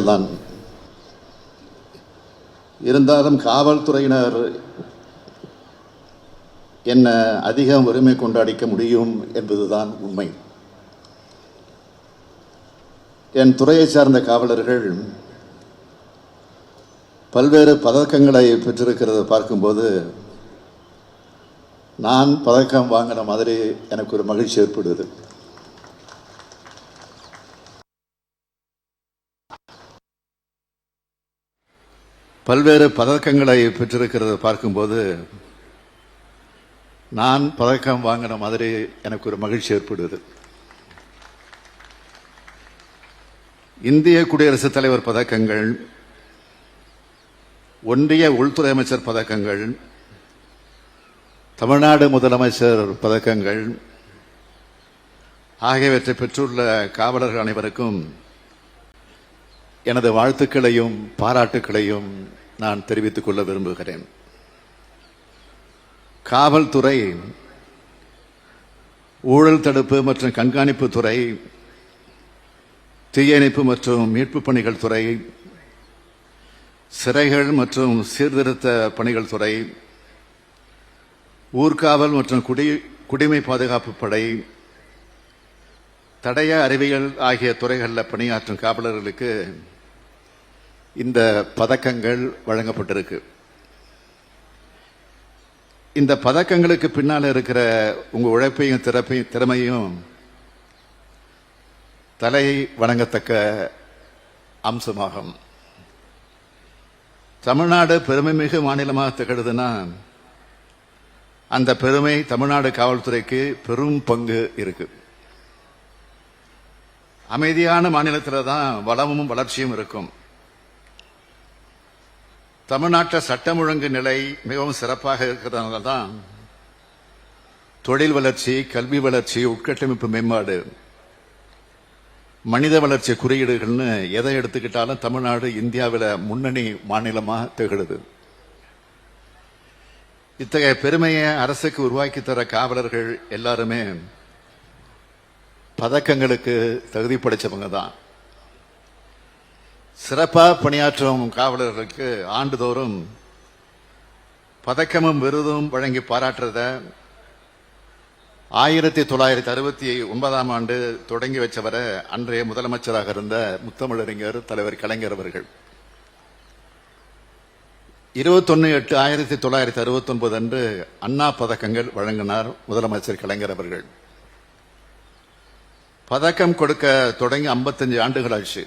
தான். இருந்தாலும் காவல்துறையினர் என்ன அதிகம் உரிமை கொண்டாடிக்க முடியும் என்பதுதான் உண்மை. என் துறையை சார்ந்த காவலர்கள் பல்வேறு பதக்கங்களை பெற்றிருக்கிறத பார்க்கும்போது நான் பதக்கம் வாங்கின மாதிரி எனக்கு ஒரு மகிழ்ச்சி ஏற்படுது. பல்வேறு பதக்கங்களை பெற்றிருக்கிறத பார்க்கும்போது நான் பதக்கம் வாங்கின மாதிரி எனக்கு ஒரு மகிழ்ச்சி ஏற்படுது. இந்திய குடியரசுத் தலைவர் பதக்கங்கள், ஒன்றிய உள்துறை அமைச்சர் பதக்கங்கள், தமிழ்நாடு முதலமைச்சர் பதக்கங்கள் ஆகியவற்றை பெற்றுள்ள காவலர்கள் அனைவருக்கும் எனது வாழ்த்துக்களையும் பாராட்டுக்களையும் நான் தெரிவித்துக் கொள்ள விரும்புகிறேன். காவல்துறை, ஊழல் தடுப்பு மற்றும் கண்காணிப்பு துறை, தீயணைப்பு மற்றும் மீட்பு பணிகள் துறை, சிறைகள் மற்றும் சீர்திருத்த பணிகள் துறை, ஊர்காவல் மற்றும் குடிமை பாதுகாப்பு படை, தடய அறிவியல் ஆகிய துறைகளில் பணியாற்றும் காவலர்களுக்கு இந்த பதக்கங்கள் வழங்கப்பட்டிருக்கு. இந்த பதக்கங்களுக்கு பின்னால் இருக்கிற உங்க உழைப்பையும் திறமையும் தலை வணங்கத்தக்க அம்சமாகும். தமிழ்நாடு பெருமைமிகு மாநிலமாக திகழுதுன்னா அந்த பெருமை தமிழ்நாடு காவல்துறைக்கு பெரும் பங்கு இருக்கு. அமைதியான மாநிலத்தில் தான் வளமும் வளர்ச்சியும் இருக்கும். தமிழ்நாட்டில் சட்டம் ஒழுங்கு நிலை மிகவும் சிறப்பாக இருக்கிறதுனால தான் தொழில் வளர்ச்சி, கல்வி வளர்ச்சி, உட்கட்டமைப்பு மேம்பாடு, மனித வளர்ச்சி குறியீடுகள்னு எதை எடுத்துக்கிட்டாலும் தமிழ்நாடு இந்தியாவில் முன்னணி மாநிலமாக திகழுது. இத்தகைய பெருமையை அரசுக்கு உருவாக்கி தர காவலர்கள் எல்லாருமே பதக்கங்களுக்கு தகுதி படைச்சவங்க தான். சிறப்பாக பணியாற்றும் காவலர்களுக்கு ஆண்டுதோறும் பதக்கமும் விருதும் வழங்கி பாராட்டுறத 1969 ஆண்டு தொடங்கி வச்சவரை அன்றைய முதலமைச்சராக இருந்த முத்தமிழறிஞர் தலைவர் கலைஞர் அவர்கள் 21/8/1969 அன்று அண்ணா பதக்கங்கள் வழங்கினார் முதலமைச்சர் கலைஞர் அவர்கள். பதக்கம் கொடுக்க தொடங்கி 55 ஆண்டுகள் ஆச்சு.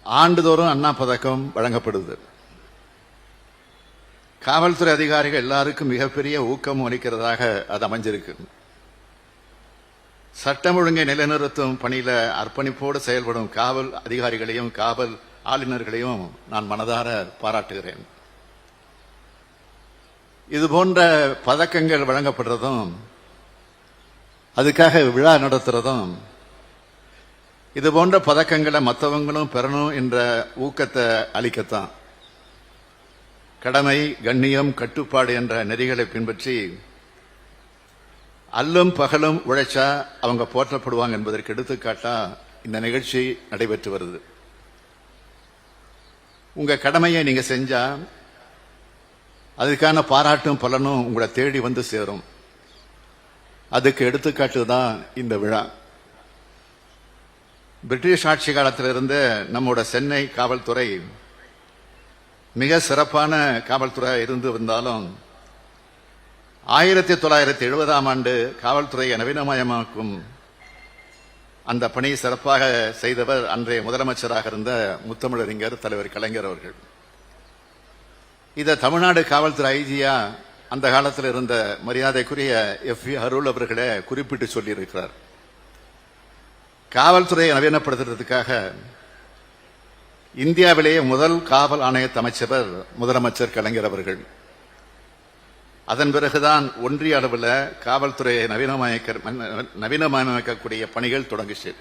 ஆண்டுதோறும் அண்ணா பதக்கம் வழங்கப்படுது. காவல்துறை அதிகாரிகள் எல்லாருக்கும் மிகப்பெரிய ஊக்கம் அளிக்கிறதாக அது அமைஞ்சிருக்கு. சட்டம் ஒழுங்கை நிலைநிறுத்தும் பணியில அர்ப்பணிப்போடு செயல்படும் காவல் அதிகாரிகளையும் காவல் ஆளுநர்களையும் நான் மனதார பாராட்டுகிறேன். இது போன்ற பதக்கங்கள் வழங்கப்படுறதும், அதுக்காக விழா நடத்துறதும், இது போன்ற பதக்கங்களை மற்றவங்களும் பெறணும் என்ற ஊக்கத்தை அளிக்கத்தான். கடமை, கண்ணியம், கட்டுப்பாடு என்ற நெறிகளை பின்பற்றி அல்லும் பகலும் உழைச்சா அவங்க போற்றப்படுவாங்க என்பதற்கு எடுத்துக்காட்டா இந்த நிகழ்ச்சி நடைபெற்று வருது. உங்க கடமையை நீங்க செஞ்சா அதுக்கான பாராட்டும் பலனும் உங்களை தேடி வந்து சேரும். அதுக்கு எடுத்துக்காட்டு தான் இந்த விழா. பிரிட்டிஷ் ஆட்சி காலத்திலிருந்து நம்மோட சென்னை காவல்துறை மிக சிறப்பான காவல்துறை இருந்து வந்தாலும் 1970 ஆண்டு காவல்துறையை நவீனமயமாக்கும் அந்த பணியை சிறப்பாக செய்தவர் அன்றைய முதலமைச்சராக இருந்த முத்தமிழறிஞர் தலைவர் கலைஞர் அவர்கள். இதை தமிழ்நாடு காவல்துறை ஐஜியா அந்த காலத்தில் இருந்த மரியாதைக்குரிய எஃப் அருள் அவர்களே குறிப்பிட்டு சொல்லியிருக்கிறார். காவல்துறையை நவீனப்படுத்துறதுக்காக இந்தியாவிலேயே முதல் காவல் ஆணையத்தை அமைச்சவர் முதலமைச்சர் கலைஞர் அவர்கள். அதன் பிறகுதான் ஒன்றிய அளவில் காவல்துறையை நவீனமயமாக்கக்கூடிய பணிகள் தொடங்கிச்சு.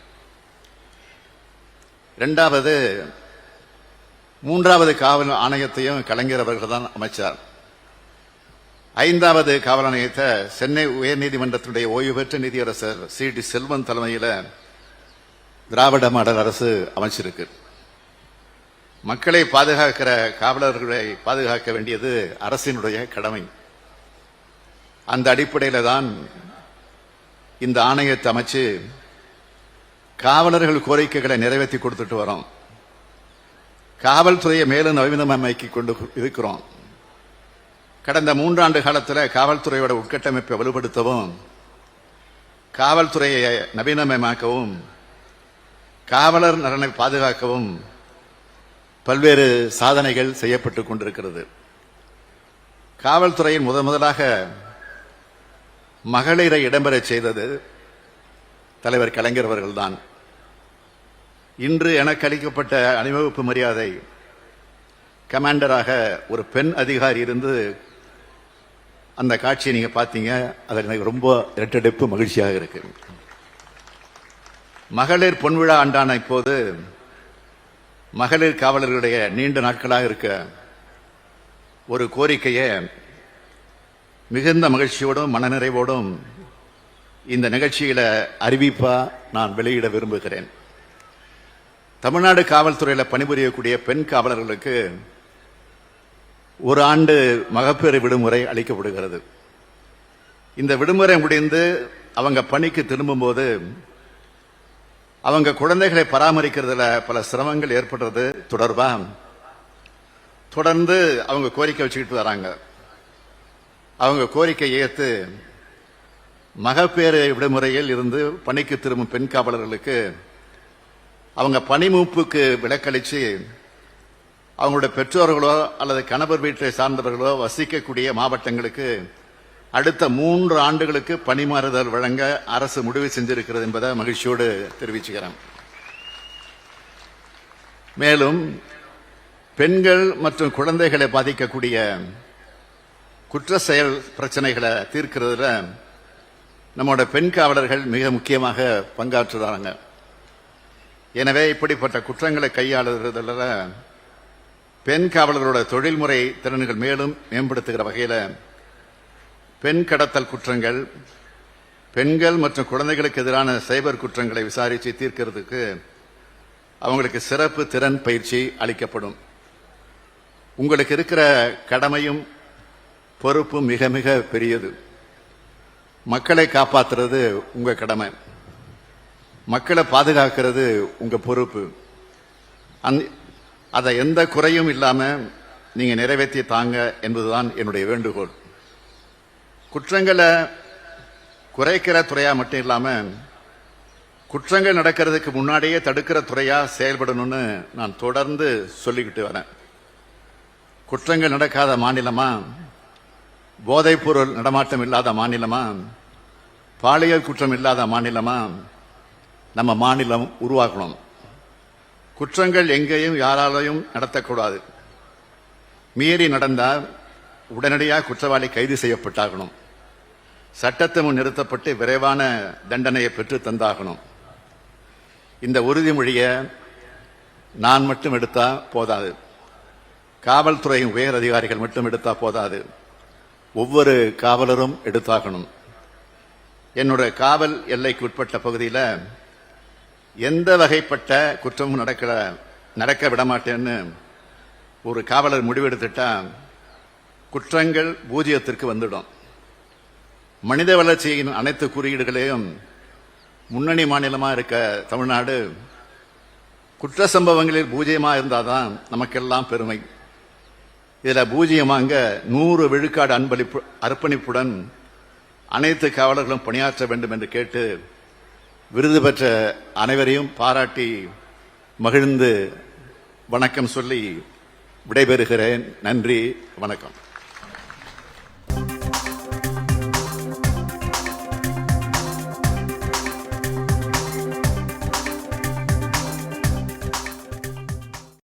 மூன்றாவது காவல் ஆணையத்தையும் கலைஞர் அவர்கள் தான் அமைச்சார். 5வது காவல் ஆணையத்தை சென்னை உயர்நீதிமன்றத்துடைய ஓய்வு பெற்ற நீதியரசர் சி டி செல்வன் தலைமையில் திராவிட மாடல் அரசு அமைச்சிருக்கு. மக்களை பாதுகாக்கிற காவலர்களை பாதுகாக்க வேண்டியது அரசினுடைய கடமை. அந்த அடிப்படையில் தான் இந்த ஆணையத்தை அமைச்சு காவலர்கள் கோரிக்கைகளை நிறைவேற்றி கொடுத்துட்டு வரோம். காவல்துறையை மேலும் நவீனமயமாக்கி கொண்டு இருக்கிறோம். கடந்த 3 ஆண்டு காலத்தில் காவல்துறையோட உட்கட்டமைப்பை வலுப்படுத்தவும், காவல்துறையை நவீனமயமாக்கவும், காவலர் நலனை பாதுகாக்கவும் பல்வேறு சாதனைகள் செய்யப்பட்டுக் கொண்டிருக்கிறது. காவல்துறையின் முதலாக மகளிரை இடம்பெற செய்தது தலைவர் கலைஞர் அவர்கள்தான். இன்று எனக்கு அளிக்கப்பட்ட அணிவகுப்பு மரியாதை கமாண்டராக ஒரு பெண் அதிகாரி இருந்து அந்த காட்சியை நீங்க பார்த்தீங்க. அது எனக்கு ரொம்ப இரட்டடிப்பு மகிழ்ச்சியாக இருக்கு. மகளிர் பொன்விழா ஆண்டான இப்போது மகளிர் காவலர்களுடைய நீண்ட நாட்களாக இருக்க ஒரு கோரிக்கையை மிகுந்த மகிழ்ச்சியோடும் மனநிறைவோடும் இந்த நிகழ்ச்சியில அறிவிப்பா நான் வெளியிட விரும்புகிறேன். தமிழ்நாடு காவல்துறையில் பணிபுரியக்கூடிய பெண் காவலர்களுக்கு 1 ஆண்டு மகப்பேறு விடுமுறை அளிக்கப்படுகிறது. இந்த விடுமுறை முடிந்து அவங்க பணிக்கு திரும்பும்போது அவங்க குழந்தைகளை பராமரிக்கிறதுல பல சிரமங்கள் ஏற்படுறது தொடர்பா தொடர்ந்து அவங்க கோரிக்கை வச்சுக்கிட்டு வராங்க. அவங்க கோரிக்கை ஏற்று மகப்பேறு விடுமுறையில் இருந்து பணிக்கு திரும்பும் பெண் காவலர்களுக்கு அவங்க பணி மூப்புக்கு விலக்களிச்சு அவங்களுடைய பெற்றோர்களோ அல்லது கணவர் வீட்டை சார்ந்தவர்களோ வசிக்கக்கூடிய மாவட்டங்களுக்கு அடுத்த 3 ஆண்டுகளுக்கு பணிமாறுதல் வழங்க அரசு முடிவு செஞ்சிருக்கிறது என்பதை மகிழ்ச்சியோடு தெரிவிச்சுக்கிறேன். மேலும் பெண்கள் மற்றும் குழந்தைகளை பாதிக்கக்கூடிய குற்ற செயல் பிரச்சனைகளை தீர்க்கிறதுல நம்மளோட பெண் காவலர்கள் மிக முக்கியமாக பங்காற்றுறாங்க. எனவே இப்படிப்பட்ட குற்றங்களை கையாளுறதுல பெண் காவலர்களோட தொழில்முறை திறன்கள் மேலும் மேம்படுத்துகிற வகையில் பெண் கடத்தல் குற்றங்கள், பெண்கள் மற்றும் குழந்தைகளுக்கு எதிரான சைபர் குற்றங்களை விசாரித்து தீர்க்கிறதுக்கு அவங்களுக்கு சிறப்பு திறன் பயிற்சி அளிக்கப்படும். உங்களுக்கு இருக்கிற கடமையும் பொறுப்பும் மிக மிக பெரியது. மக்களை காப்பாற்றுறது உங்க கடமை, மக்களை பாதுகாக்கிறது உங்க பொறுப்பு. அதை எந்த குறையும் இல்லாம நீங்க நிறைவேற்றி தாங்க என்பதுதான் என்னுடைய வேண்டுகோள். குற்றங்களை குறைக்கிற துறையா மட்டும் இல்லாம குற்றங்கள் நடக்கிறதுக்கு முன்னாடியே தடுக்கிற துறையா செயல்படணும்னு நான் தொடர்ந்து சொல்லிக்கிட்டு வரேன். குற்றங்கள் நடக்காத மாநிலமா, போதைப்பொருள் நடமாட்டம் இல்லாத மாநிலமா, பாலியல் குற்றம் இல்லாத மாநிலமா நம்ம மாநிலம் உருவாக்கணும். குற்றங்கள் எங்கேயும் யாராலையும் நடத்தக்கூடாது. மீறி நடந்தால் உடனடியாக குற்றவாளி கைது செய்யப்பட்டாகணும். சட்டத்தை முன் நிறுத்தப்பட்டு விரைவான தண்டனையை பெற்று தந்தாகணும். இந்த உறுதிமொழியை நான் மட்டும் எடுத்தா போதாது, காவல்துறையின் உயர் அதிகாரிகள் மட்டும் எடுத்தா போதாது, ஒவ்வொரு காவலரும் எடுத்தாகணும். என்னுடைய காவல் எல்லைக்கு உட்பட்ட பகுதியில் எந்த வகைப்பட்ட குற்றமும் நடக்க விடமாட்டேன்னு ஒரு காவலர் முடிவெடுத்துட்டா குற்றங்கள் பூஜ்ஜியத்திற்கு வந்துடும். மனித வளர்ச்சியின் அனைத்து குறியீடுகளையும் முன்னணி மாநிலமா இருக்க தமிழ்நாடு குற்ற சம்பவங்களில் பூஜ்ஜியமா இருந்தாதான் நமக்கெல்லாம் பெருமை. இதுல பூஜ்ஜியமாங்க 100 விழுக்காடு அர்ப்பணிப்புடன் அனைத்து காவலர்களும் பணியாற்ற வேண்டும் என்று கேட்டு விருது பெற்ற அனைவரையும் பாராட்டி மகிழ்ந்து வணக்கம் சொல்லி விடைபெறுகிறேன். நன்றி, வணக்கம்.